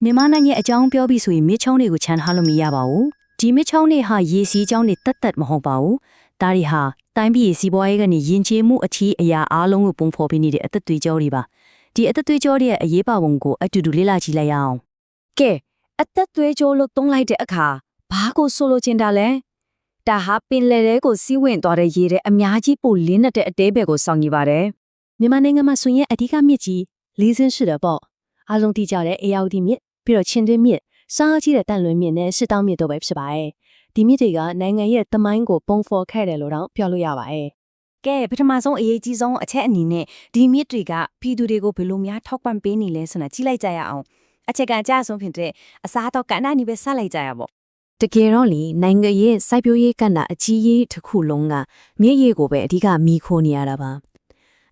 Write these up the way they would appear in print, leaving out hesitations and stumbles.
မြန်မာနိုင်ငံအကြောင်းပြောပြီးဆိုရင်မြစ်ချောင်းတွေကိုခြံထားလို့မရပါဘူးဒီမြစ်ချောင်းတွေဟာရေစီးချောင်းတွေတက်မဟုတ်ပါဘူးဒါတွေဟာတိုင်းပြည်စီးပွားရေးကနေယဉ်ကျေးမှုအထီးအရာအားလုံးကိုပုံဖော်ပေးနေတဲ့အသက်သွေးကြောတွေပါဒီအသက်သွေးကြောတွေရဲ့အရေးပါပုံကိုအတူတူလေ့လာကြည့်လိုက်ရအောင်ကဲအသက်သွေးကြောလို့သုံးလိုက်တဲ့အခါဘာကိုဆိုလိုချင်တာလဲဒါဟာပင်လယ်ထဲကိုစီးဝင်သွားတဲ့ရေတဲ့အများကြီးပိုလင်းတဲ့အသေးပဲကိုစောင့်ကြည့်ပါတယ်မြန်မာနိုင်ငံမှာဆိုရင်အဓိကမြစ်ကြီး၄စင်းရှိတယ်ပေါ့အားလုံးသိကြတဲ့အေယာဝတီမြစ်ပြီးတော့ချင်းတွင်းမြစ်စားကြီးတဲ့တန်လွင်မြစ်နဲ့စစ်တောင်းမြစ်တို့ပဲဖြစ်ပါတယ်ဒီမြစ်တွေကနိုင်ငံရဲ့သမိုင်းကိုပုံဖော်ခဲ့တယ်လို့တော့ပြောလို့ရပါတယ်ကဲပထမဆုံးအရေးကြီးဆုံးအချက်အနေနဲ့ဒီမြစ်တွေကပြည်သူတွေကိုဘယ်လိုများထောက်ပံ့ပေးနေလဲဆိုတာကြည့်လိုက်ကြရအောင်အချက်ကအကျဆုံးဖြစ်တဲ့အစားတော့ကဏ္ဍနေပဲဆက်လိုက်ကြရပါတကယ်တော့လေနိုင်ငံရဲ့စိုက်ပျိုးရေးကဏ္ဍအကြီးကြီးတစ်ခုလုံးကမြစ်ရေကိုပဲအဓိကမီးခိုးနေရတာပါ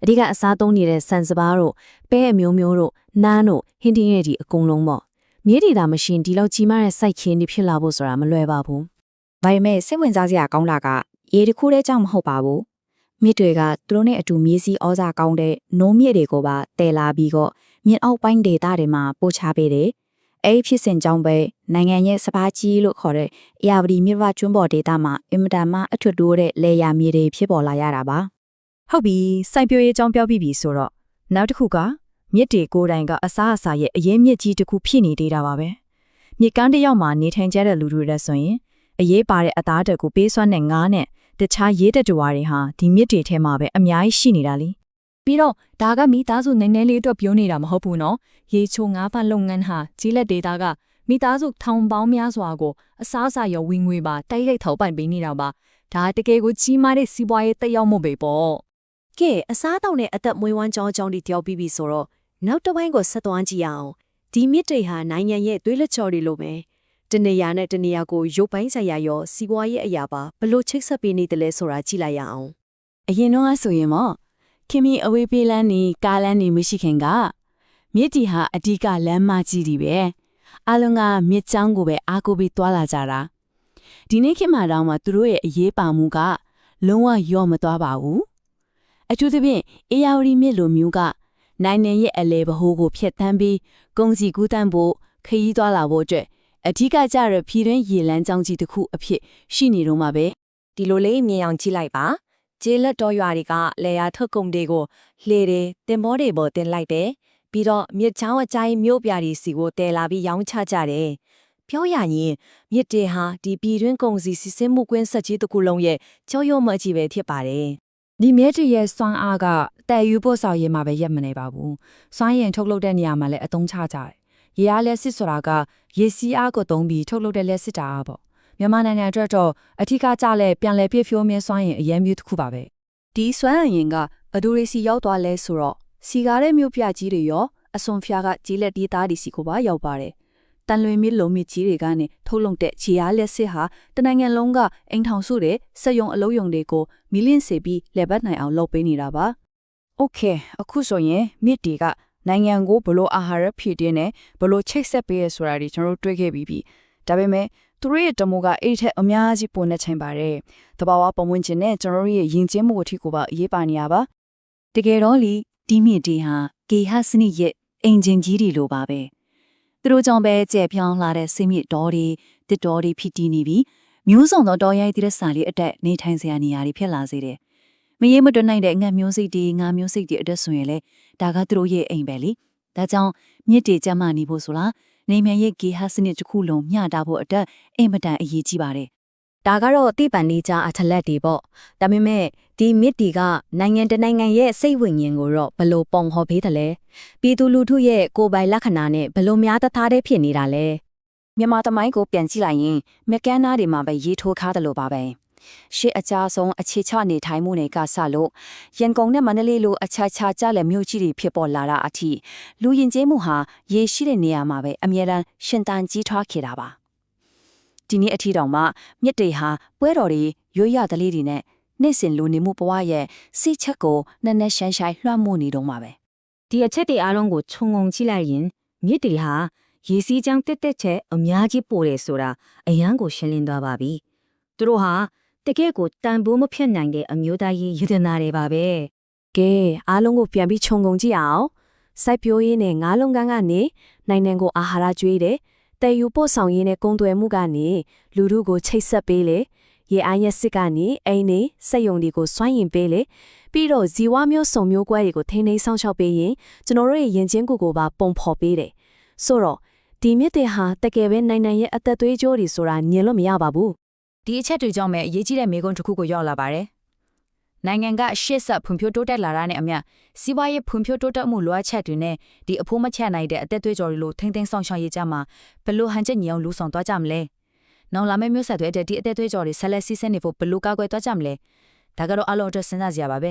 အဓိကအစားသုံးနေတဲ့ဆန်စပါးတို့ပဲအမျိုးမျိုးတို့နန်းတို့ဟင်းတင်းရဲ့ဒီအကုန်လုံးပေါ့မြစ်တွေဒါမရှင်ဒီလောက်ကြီးမားတဲ့စိုက်ခင်းတွေဖြစ်လာဖို့ဆိုတာမလွယ်ပါဘူး။ဒါပေမဲ့စိတ်ဝင်စားစရာကောင်းတာကရေတစ်ခုတည်းကြောင့်မဟုတ်ပါဘူး။မြစ်တွေကသူတို့နဲ့အတူမြေစီဩဇာကောင်းတဲ့နိုးမြစ်တွေကိုပါတည်လာပြီးတော့မြစ်အောက်ပိုင်းဒေသတွေမှာပို့ချပေးတယ်။အဲဒီဖြစ်စဉ်ကြောင့်ပဲနိုင်ငံရဲ့စပါးကြီးလို့ခေါ်တဲ့အေယာဝတီမြစ်ဝကျွန်းပေါ်ဒေသမှာအင်မတန်မှအထွတ်တိုးတဲ့လေယာမြေတွေဖြစ်ပေါ်လာရတာပါ။ဟုတ်ပြီစိုက်ပျိုးရေးအကြောင်းပြောပြီးဆိုတော့နောက်တစ်ခုကမြစ်တွေကိုယ်တိုင်ကအစားအစာရဲ့အရေးမြစ်ကြီးတစ်ခုဖြစ်နေသေးတာပါပဲမြစ်ကမ်းတစ်ယောက်မှာနေထိုင်ကြတဲ့လူတွေလည်းဆိုရင်အရေးပါတဲ့အသားတက်ကိုပေးစွမ်းတဲ့ငါးနဲ့တခြားရေးတက်တွေဟာဒီမြစ်တွေထဲမှာပဲအများကြီးရှိနေတာလीပြီးတော့ဒါကမိသားစုနည်းနည်းလေးအတွက်ပြောနေတာမဟုတ်ဘူးနော်ရေချိုငါးဖတ်လုပ်ငန်းဟာကြီးလက်ဒေတာကမိသားစုထောင်ပေါင်းများစွာကိုအစားအစာရောဝင်ငွေပါတိုက်ရိုက်ထောက်ပံ့ပေးနေတာပါဒါတကယ်ကိုကြီးမားတဲ့စီးပွားရေးတက်ရောက်မှုပဲပေါ့ကဲအစားတောက်နဲ့အသက်မွေးဝမ်းကြောင်းတွေတယောက်ပြီးပြီဆိုတော့နောက်တစ်ပိုင်းကိုဆက်သွားကြည့်အောင်ဒီမြစ်တွေဟာနိုင်ငံရဲ့သွေးလက်ချော်တွေလိုပဲတနေရာနဲ့တနေရာကိုရုပ်ပိုင်းဆိုင်ရာရောစီးပွားရေးအရာပါဘလို့ချိတ်ဆက်ပေးနေတယ်လဲဆိုတာကြည့်လိုက်ရအောင်အရင်တော့ဆိုရင်မော့ခင်မီအဝေးပေးလန်းနေကားလန်းနေမရှိခင်ကမြစ်တီဟာအဓိကလမ်းမကြီးတွေပဲအလုံးကမြစ်ချောင်းကိုပဲအားကိုးပြီးတွာလာကြတာဒီနေ့ခေတ်မှာတော့မှသူတို့ရဲ့အရေးပါမှုကလုံးဝရော့မသွားပါဘူးအထူးသဖြင့်အေယာဝတီမြစ်လိုမျိုးကနိုင်ငံရဲ့အလဲဘဟိုးကိုဖျက်ဆီးပြီးကုန်စည်ကူးသန်းဖို့ခရီးသွားလာဖို့အတွက်အထူးကကြရပြည်တွင်းရေလမ်းကြောင်းကြီးတစ်ခုအဖြစ်ရှိနေတော့မှာပဲဒီလိုလေးမြင်အောင်ကြည့်လိုက်ပါကျေးလက်တော်ရွာတွေကလေယာထုတ်ကုန်တွေကိုလှေတွေတင်မောတွေပေါ်တင်လိုက်တယ်ပြီးတော့မြစ်ချောင်းအကြိုင်းမြို့ပြတွေစီကိုတဲလာပြီးရောင်းချကြတယ်ပြောရရင်မြစ်တေဟာဒီပြည်တွင်းကုန်စည်စီးဆင်းမှုကွင်းဆက်ကြီးတစ်ခုလုံးရဲ့ကြောရုံမကြီးပဲဖြစ်ပါတယ်ဒီမြစ်တီရဲ့စွမ်းအားကတဲ့ယူပို့ဆောင်ရေးမှာပဲရပ်မနေပါဘူးစွမ်းရင်ထုတ်လုပ်တဲ့နေရာမှာလည်းအသုံးချကြတယ်ရေအားလက်စစ်ဆိုတာကရေစီးအားကိုသုံးပြီးထုတ်လုပ်တဲ့လက်စစ်တာပေါ့မြန်မာနိုင်ငံအတွက်တော့အထူးကကြလဲပြန်လည်ပြည့်ဖြိုးမြဲစွမ်းရင်အရေးမျိုးတစ်ခုပါပဲဒီစွမ်းအင်ကအဒူရီစီရောက်သွားလဲဆိုတော့စီကားတဲ့မြို့ပြကြီးတွေရောအစွန်ဖျားကကြီးလက်ဒီသားဒီစီကိုပါရောက်ပါတယ်တန်လွင်မြစ်လုံးမြစ်ကြီးတွေကနေထုတ်လုပ်တဲ့ခြေအားလက်စစ်ဟာတနိုင်ငံလုံးကအိမ်ထောင်စုတွေစက်ရုံအလုပ်ရုံတွေကိုမီလင့်စေပြီးလက်ပတ်နိုင်အောင်လုပ်ပေးနေတာပါ။ Okay အခုဆိုရင်မြစ်တွေကနိုင်ငံကိုဘလို့အာဟာရဖြည့်တင်းနေဘလို့ချိတ်ဆက်ပေးရဆိုတာတွေကျွန်တော်တို့တွေ့ခဲ့ပြီးပြီ။ဒါပေမဲ့သူတို့ရဲ့တမိုးကအဲ့ထက်အများကြီးပိုနေချိန်ပါတယ်။တဘာဝပုံဝင်ခြင်းနဲ့ကျွန်တော်တို့ရဲ့ယဉ်ကျေးမှုအထီးကိုပါအရေးပါနေရပါ။တကယ်တော့လေဒီမြစ်တွေဟာကေဟစနစ်ရဲ့အင်ဂျင်ကြီးတွေလိုပါပဲ။သူတို့ကြောင့်ပဲကြဲ့ပြောင်းလာတဲ့စိတ်မြစ်တော်တွေတစ်တော်တွေဖြစ်တည်နေပြီးမျိုးစုံသောတော်ရိုက်သည့်စာလေးအတက်နေထိုင်စရာနေရာတွေဖြစ်လာစေတယ်။မရေမတွနိုင်တဲ့အငတ်မျိုးစိတ်တွေငါမျိုးစိတ်တွေအတက်ဆိုရင်လေဒါကသူတို့ရဲ့အိမ်ပဲလေ။ဒါကြောင့်မြစ်တွေကျမနေဖို့ဆိုလားနေမြန်ရဲ့ကေဟစနစ်တစ်ခုလုံးမျှတာဖို့အတွက်အင်မတန်အရေးကြီးပါတယ်။ဒါကတော့တိပန်နေကြအထလက်တွေပေါ့။ဒါပေမဲ့ဒီမြစ်တီကနိုင်ငံတနိုင်ငံရဲ့စိတ်ဝိညာဉ်ကိုတော့ဘလို့ပုံဟောပေးတယ်လဲ။ပြည်သူလူထုရဲ့ကိုယ်ပိုင်လက္ခဏာနဲ့ဘလို့များတသားတည်းဖြစ်နေတာလဲ။မြန်မာသမိုင်းကိုပြန်ကြည့်လိုက်ရင်မက်ကန်းနားတွေမှာပဲရေးထိုးထားတယ်လို့ပါပဲ။ရှေ့အကြဆုံးအခြေချနေထိုင်မှုတွေကစလို့ရန်ကုန်နဲ့မန္တလေးလိုအခြားခြားကြတဲ့မြို့ကြီးတွေဖြစ်ပေါ်လာတာအထိလူယဉ်ကျေးမှုဟာရေရှိတဲ့နေရာမှာပဲအမြဲတမ်းရှင်သန်ကြီးထွားခဲ့တာပါဒီနေ့အထိတောင်မှမြစ်တွေဟာပွဲတော်တွေရွရသလေးတွေနဲ့နေ့စဉ်လူနေမှုဘဝရဲ့စိတ်ချက်ကိုနက်နက်ရှိုင်းရှိုင်းလွှမ်းမိုးနေတော့မှာပဲဒီအချက်တွေအားလုံးကိုခြုံငုံကြည့်လိုက်ရင်မြစ်တွေဟာရေစီးကြောင်းတက်တက်ချက်အများကြီးပို့တယ်ဆိုတာအယံကိုရှင်းလင်းသွားပါပြီသူတို့ဟာတကယ့်ကိုတန်ဖိုးမဖြစ်နိုင်တဲ့အမျိုးသားရေးယတနာတွေပါပဲကဲအားလုံးကိုပြန်ပြီးခြုံငုံကြည့်အောင် စိုက်ပျိုးရေးနဲ့ငါးလုပ်ငန်းကနေနိုင်ငံကိုအာဟာရကျွေးတယ်တည်ယူပို့ဆောင်ရေးနဲ့ကုန်သွယ်မှုကနေလူထုကိုချိတ်ဆက်ပေးလေရေအားရက်စစ်ကနေအိမ်နေစက်ယုံတွေကိုစွန့်ရင်ပေးလေပြီးတော့ဇီဝမျိုးစုံမျိုးကွဲတွေကိုထိန်းသိမ်းဆောင်ရှောက်ပေးရင်ကျွန်တော်တို့ရဲ့ယဉ်ကျေးကိုကိုပါပုံဖော်ပေးတယ်ဆိုတော့ဒီမြစ်တွေဟာတကယ်ပဲနိုင်ငံရဲ့အသက်သွေးကြိုးတွေဆိုတာညင်လို့မရပါဘူး ဒီအချက်တွေကြောင့်ပဲအရေးကြီးတဲ့မေးခွန်းတစ်ခုကိုရောက်လာပါတယ်နိုင်ငံကရှေ့ဆက်ဖွံ့ဖြိုးတိုးတက်လာတာနဲ့အမျှစီးပွားရေးဖွံ့ဖြိုးတိုးတက်မှုလိုအပ်ချက်တွေနဲ့ဒီအဖို့မချက်နိုင်တဲ့အသက်သွေးကြော်တွေလိုထိမ့်သိမ်းဆောင်ရှောက်ရေးကြမှာဘလို့ဟန်ချက်ညီအောင်လူဆောင်သွားကြမလဲနောက်လာမယ့်မျိုးဆက်တွေတဲ့ဒီအသက်သွေးကြော်တွေဆက်လက်စီးဆင်းနေဖို့ဘလို့ကာကွယ်သွားကြမလဲဒါကတော့အလုံးအတွက်စဉ်းစားစရာပါပဲ